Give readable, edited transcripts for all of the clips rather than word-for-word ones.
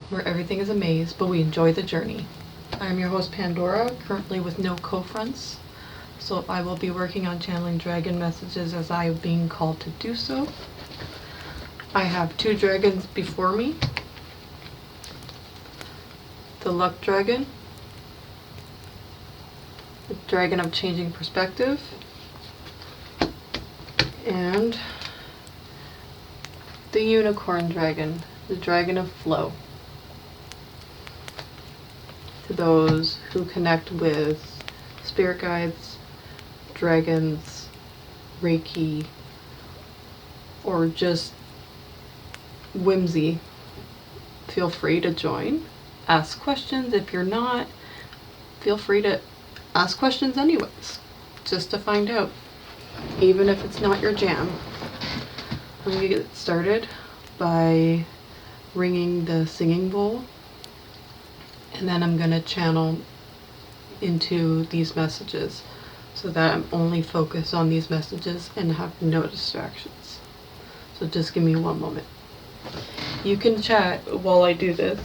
where everything is a maze, but we enjoy the journey. I'm your host Pandora, currently with no co-fronts, so I will be working on channeling dragon messages as I am being called to do so. I have two dragons before me. The Luck Dragon, the Dragon of Changing Perspective, and the Unicorn Dragon, the Dragon of Flow. To those who connect with spirit guides, dragons, Reiki, or just whimsy, feel free to join. Ask questions. If you're not, feel free to ask questions anyways, just to find out, even if it's not your jam. I'm going to get started by ringing the singing bowl, and then I'm going to channel into these messages so that I'm only focused on these messages and have no distractions. So just give me one moment. You can chat while I do this.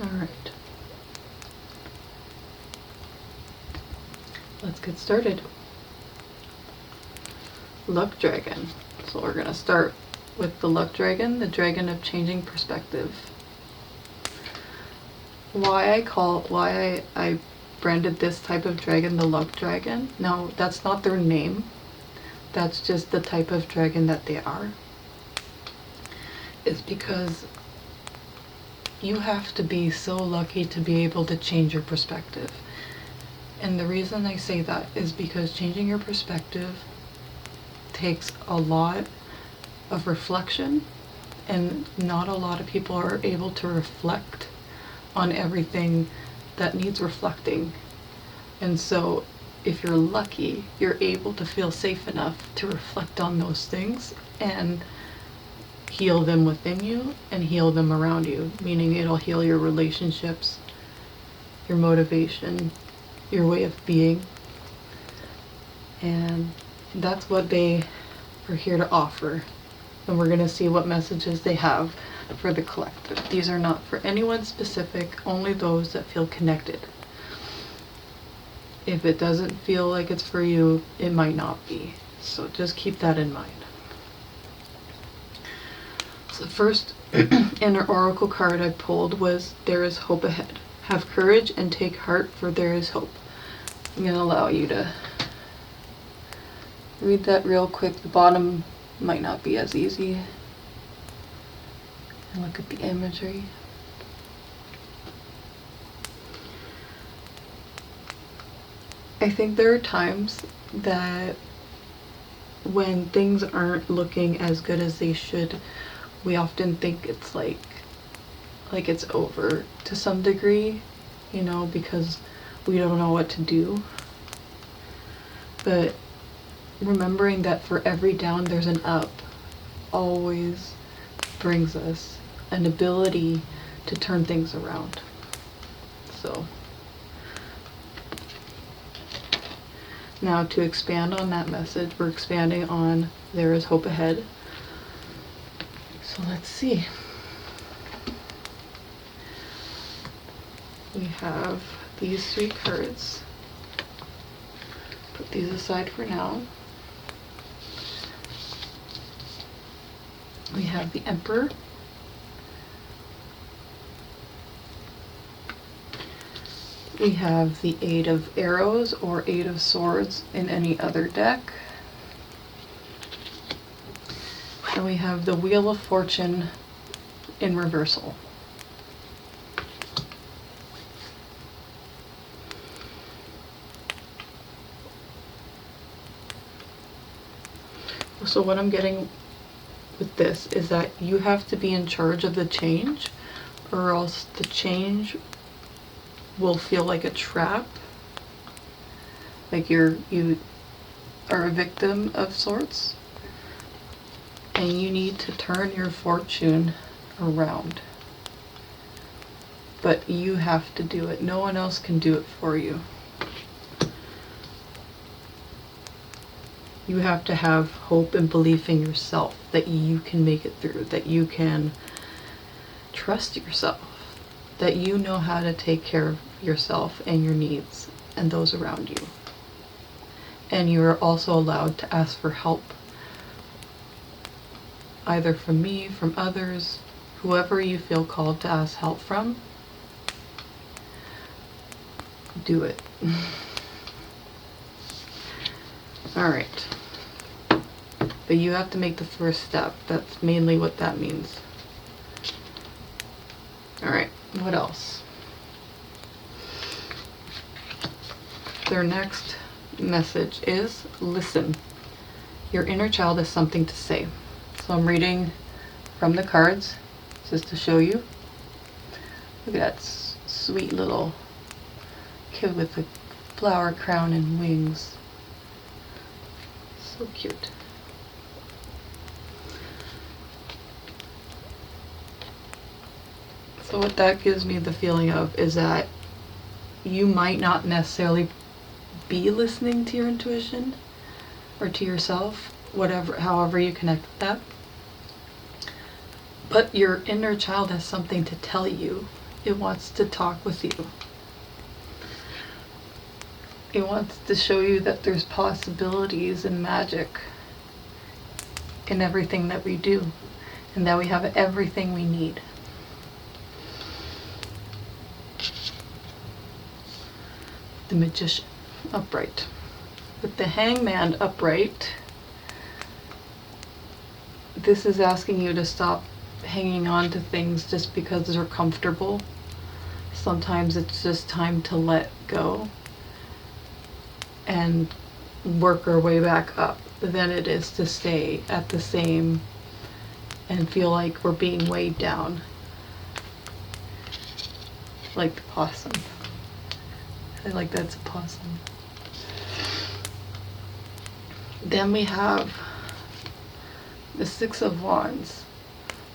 Alright, let's get started. Luck Dragon. So we're going to start with the Luck Dragon, the Dragon of Changing Perspective. Why I branded this type of dragon the Luck Dragon? No, that's not their name. That's just the type of dragon that they are. It's because you have to be so lucky to be able to change your perspective. And the reason I say that is because changing your perspective takes a lot of reflection, and not a lot of people are able to reflect on everything that needs reflecting. And so if you're lucky, you're able to feel safe enough to reflect on those things and heal them within you and heal them around you, meaning it'll heal your relationships, your motivation, your way of being. And that's what they are here to offer. And we're going to see what messages they have for the collective. These are not for anyone specific, only those that feel connected. If it doesn't feel like it's for you, it might not be. So just keep that in mind. So the first inner oracle card I pulled was There is Hope Ahead. Have courage and take heart, for there is hope. I'm going to allow you to read that real quick. The bottom might not be as easy. And look at the imagery. I think there are times that when things aren't looking as good as they should, we often think it's like it's over to some degree, you know, because we don't know what to do. But remembering that for every down there's an up always brings us an ability to turn things around. So now to expand on that message, we're expanding on There is Hope Ahead. So let's see. We have these three cards. Put these aside for now. We have the Emperor, We have the Eight of Arrows or Eight of Swords in any other deck. And we have the Wheel of Fortune in reversal. So what I'm getting with this is that you have to be in charge of the change, or else the change will feel like a trap. Like you are a victim of sorts. And you need to turn your fortune around. But you have to do it. No one else can do it for you. You have to have hope and belief in yourself that you can make it through, that you can trust yourself, that you know how to take care of yourself and your needs and those around you. And you are also allowed to ask for help, either from me, from others, whoever you feel called to ask help from. Do it. Alright. But you have to make the first step. That's mainly what that means. Alright, what else? Their next message is listen. Your inner child has something to say. So I'm reading from the cards just to show you. Look at that sweet little kid with a flower crown and wings. So cute. So what that gives me the feeling of is that you might not necessarily be listening to your intuition or to yourself, however you connect with that. But your inner child has something to tell you. It wants to talk with you. It wants to show you that there's possibilities and magic in everything that we do, and that we have everything we need. The Magician upright. With the Hangman upright, this is asking you to stop hanging on to things just because they're comfortable. Sometimes it's just time to let go and work our way back up than it is to stay at the same and feel like we're being weighed down. Like the possum. I like that's a possum. Then we have the Six of Wands.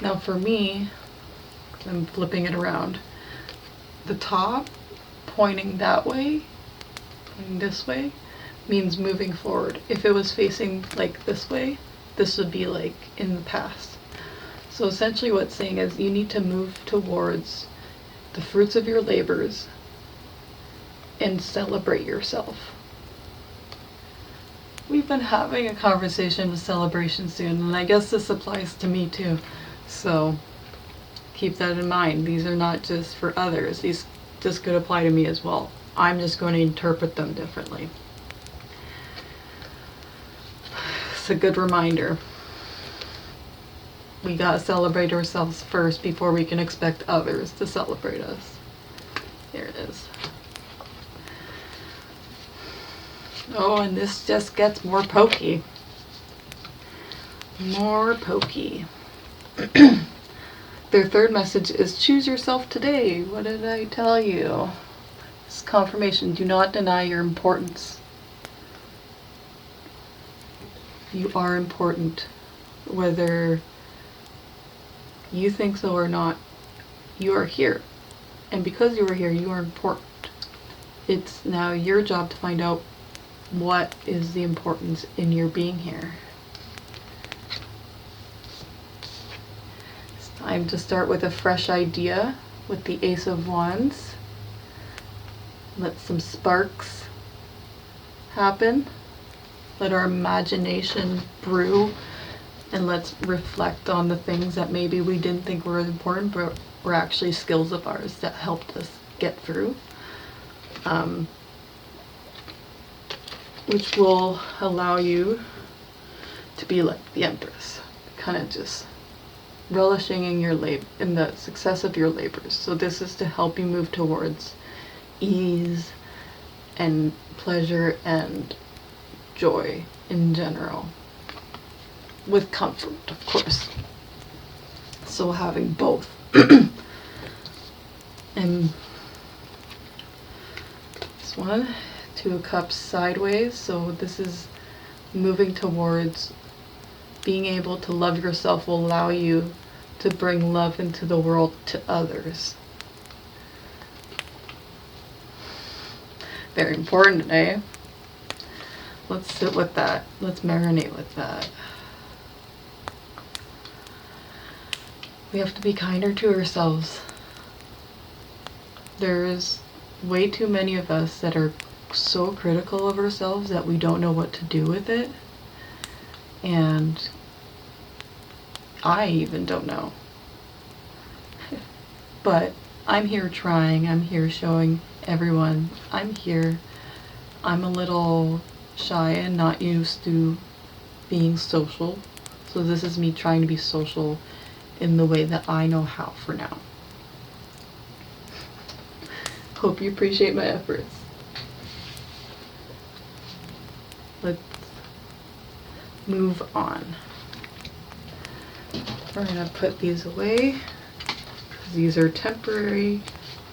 Now for me, I'm flipping it around, the top pointing that way, pointing this way, means moving forward. If it was facing like this way, this would be like in the past. So essentially what it's saying is you need to move towards the fruits of your labors and celebrate yourself. We've been having a conversation with celebration soon, and I guess this applies to me too. So keep that in mind. These are not just for others. These just could apply to me as well. I'm just going to interpret them differently. It's a good reminder. We gotta celebrate ourselves first before we can expect others to celebrate us. There it is. Oh, and this just gets more pokey. More pokey. Their third message is choose yourself today. What did I tell you? This is confirmation. Do not deny your importance. You are important. Whether you think so or not, you are here. And because you are here, you are important. It's now your job to find out what is the importance in your being here. It's time to start with a fresh idea with the Ace of Wands. Let some sparks happen. Let our imagination brew, and let's reflect on the things that maybe we didn't think were important but were actually skills of ours that helped us get through. which will allow you to be like the Empress, kind of just relishing in your in the success of your labors. So this is to help you move towards ease and pleasure and joy in general, with comfort, of course. So having both. And this one, 2 of Cups sideways. So this is moving towards being able to love yourself will allow you to bring love into the world to others. Very important, eh? Let's sit with that. Let's marinate with that. We have to be kinder to ourselves. There's way too many of us that are so critical of ourselves that we don't know what to do with it. And I even don't know. But I'm here trying. I'm here showing everyone I'm here. I'm a little shy and not used to being social. So this is me trying to be social in the way that I know how for now. Hope you appreciate my efforts. Let's move on. We're going to put these away because these are temporary.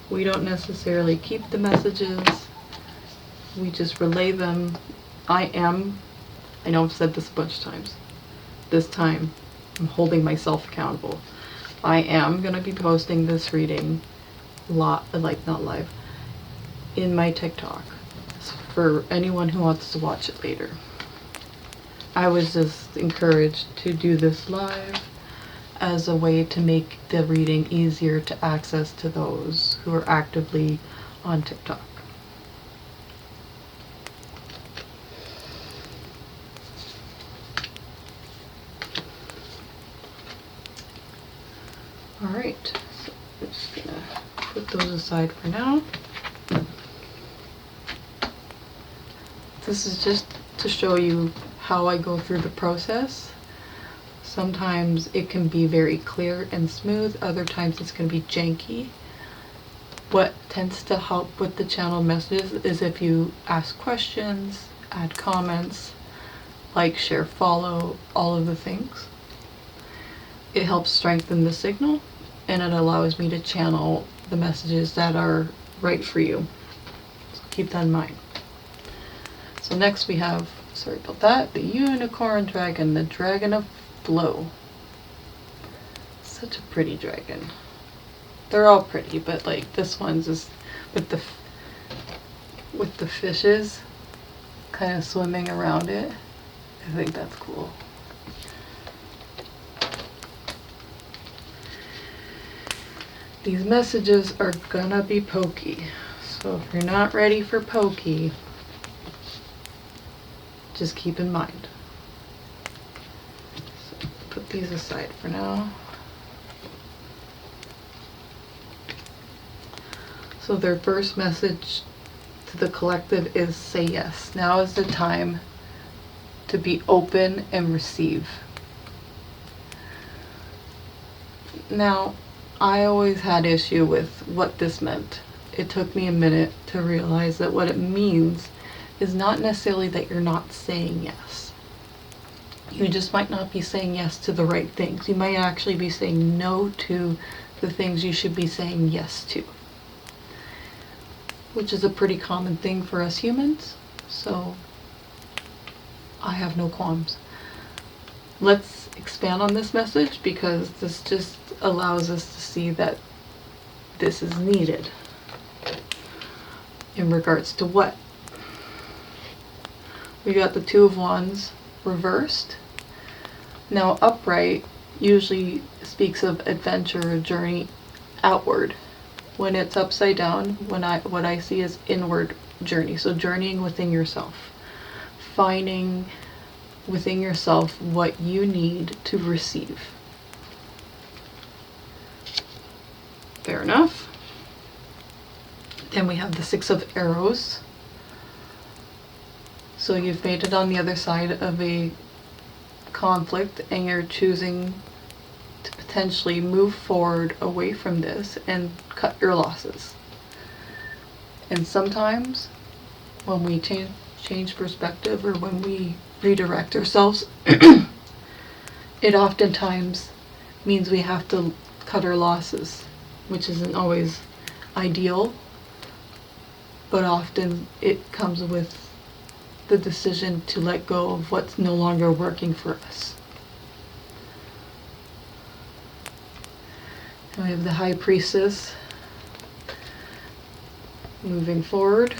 We don't necessarily keep the messages. We just relay them. I know I've said this a bunch of times. This time, I'm holding myself accountable. I am going to be posting this reading not live, in my TikTok for anyone who wants to watch it later. I was just encouraged to do this live as a way to make the reading easier to access to those who are actively on TikTok. Alright, so I'm just gonna put those aside for now. This is just to show you how I go through the process. Sometimes it can be very clear and smooth, other times it's going to be janky. What tends to help with the channel messages is if you ask questions, add comments, like, share, follow, all of the things. It helps strengthen the signal and it allows me to channel the messages that are right for you. So keep that in mind. So next we have, sorry about that, the Unicorn Dragon, the Dragon of Flow. Such a pretty dragon. They're all pretty, but like this one's just with the fishes kind of swimming around it. I think that's cool. These messages are gonna be pokey, so if you're not ready for pokey, just keep in mind. So put these aside for now. So their first message to the collective is say yes. Now is the time to be open and receive. Now, I always had issue with what this meant. It took me a minute to realize that what it means is not necessarily that you're not saying yes. You just might not be saying yes to the right things. You might actually be saying no to the things you should be saying yes to, which is a pretty common thing for us humans. So I have no qualms. Let's expand on this message because this just allows us to see that this is needed. In regards to what? We got the Two of Wands reversed. Now upright usually speaks of adventure, a journey outward. When it's upside down, what I see is inward journey. So journeying within yourself. Finding within yourself what you need to receive. Fair enough. Then we have the Six of Arrows. So you've made it on the other side of a conflict and you're choosing to potentially move forward away from this and cut your losses. And sometimes when we change perspective or when we redirect ourselves, it oftentimes means we have to cut our losses, which isn't always ideal, but often it comes with the decision to let go of what's no longer working for us. And we have the High Priestess moving forward.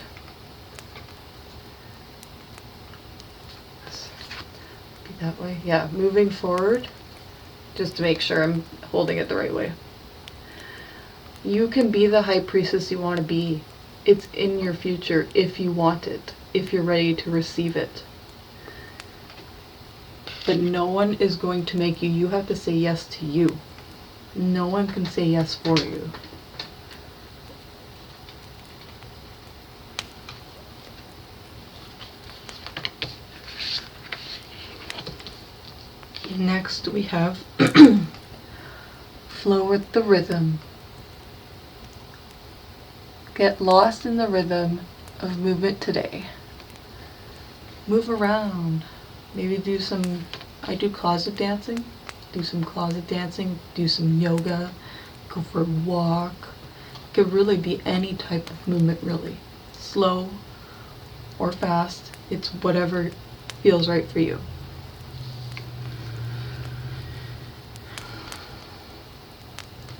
Be that way. Yeah, moving forward. Just to make sure I'm holding it the right way. You can be the High Priestess you want to be. It's in your future if you want it, if you're ready to receive it. But no one is going to make you. You have to say yes to you. No one can say yes for you. Next we have flow with the rhythm. Get lost in the rhythm of movement today. Move around. Maybe do some, I do closet dancing. Do some closet dancing, do some yoga, go for a walk. It could really be any type of movement, really. Slow or fast. It's whatever feels right for you.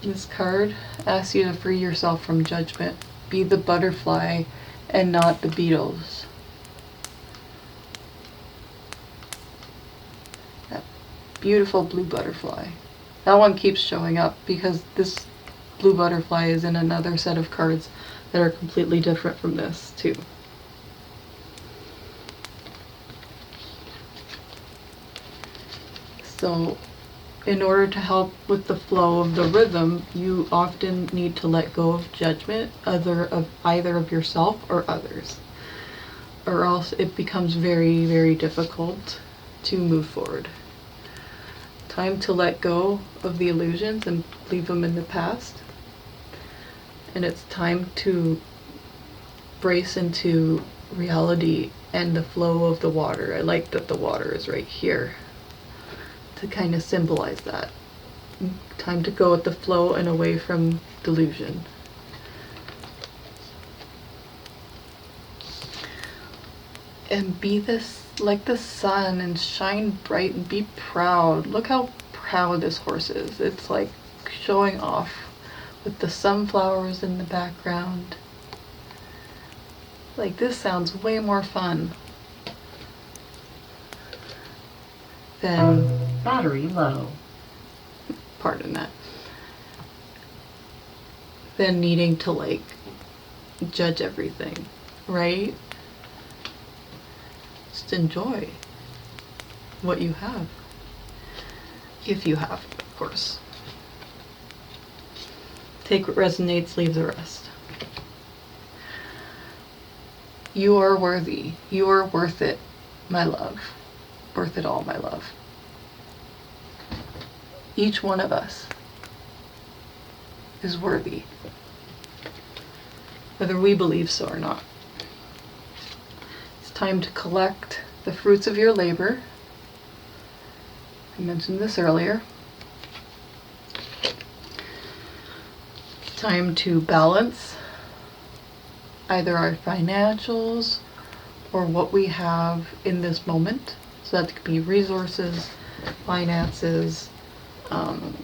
This card asks you to free yourself from judgment. Be the butterfly and not the beetles. That beautiful blue butterfly. That one keeps showing up because this blue butterfly is in another set of cards that are completely different from this too. So in order to help with the flow of the rhythm, you often need to let go of judgment, either of yourself or others, or else it becomes very, very difficult to move forward. Time to let go of the illusions and leave them in the past. And it's time to brace into reality and the flow of the water. I like that the water is right here to kind of symbolize that. Time to go with the flow and away from delusion. And be this like the sun and shine bright and be proud. Look how proud this horse is. It's like showing off with the sunflowers in the background. Like, this sounds way more fun than battery low. Pardon that. Than needing to like judge everything, right? Just enjoy what you have. If you have, of course. Take what resonates, leave the rest. You are worthy. You are worth it, my love. Worth it all, my love. Each one of us is worthy, whether we believe so or not. It's time to collect the fruits of your labor. I mentioned this earlier. It's time to balance either our financials or what we have in this moment. So that could be resources, finances,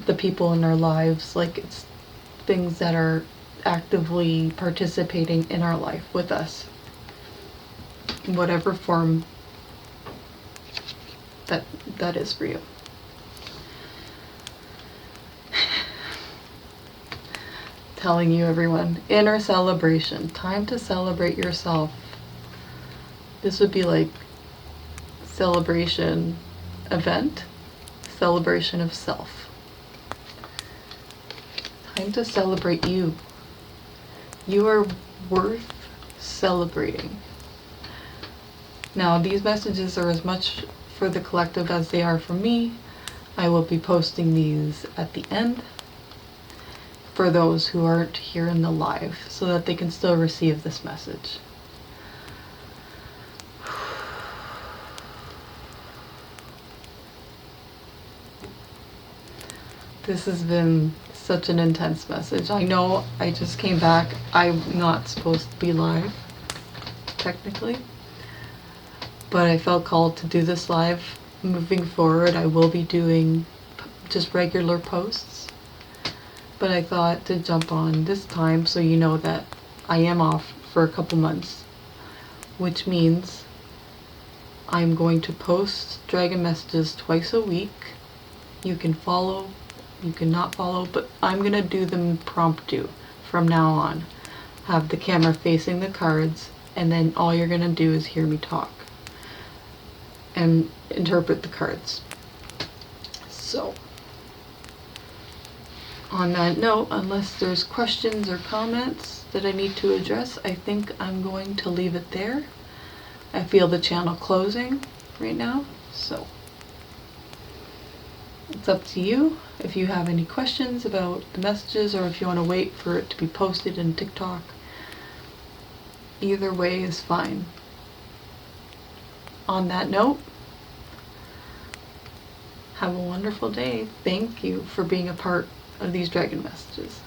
the people in our lives, like it's things that are actively participating in our life with us, in whatever form that is for you. Telling you, everyone, inner celebration. Time to celebrate yourself. This would be like celebration event, celebration of self. Time to celebrate you. You are worth celebrating. Now, these messages are as much for the collective as they are for me. I will be posting these at the end for those who aren't here in the live so that they can still receive this message. This has been such an intense message. I know I just came back. I'm not supposed to be live, technically, but I felt called to do this live. Moving forward, I will be doing just regular posts, but I thought to jump on this time so you know that I am off for a couple months, which means I'm going to post dragon messages twice a week. You can follow, you can not follow, but I'm gonna do them impromptu from now on. Have the camera facing the cards, and then all you're gonna do is hear me talk and interpret the cards. So, on that note, unless there's questions or comments that I need to address, I think I'm going to leave it there. I feel the channel closing right now, so it's up to you if you have any questions about the messages or if you want to wait for it to be posted in TikTok. Either way is fine. On that note, have a wonderful day. Thank you for being a part of these dragon messages.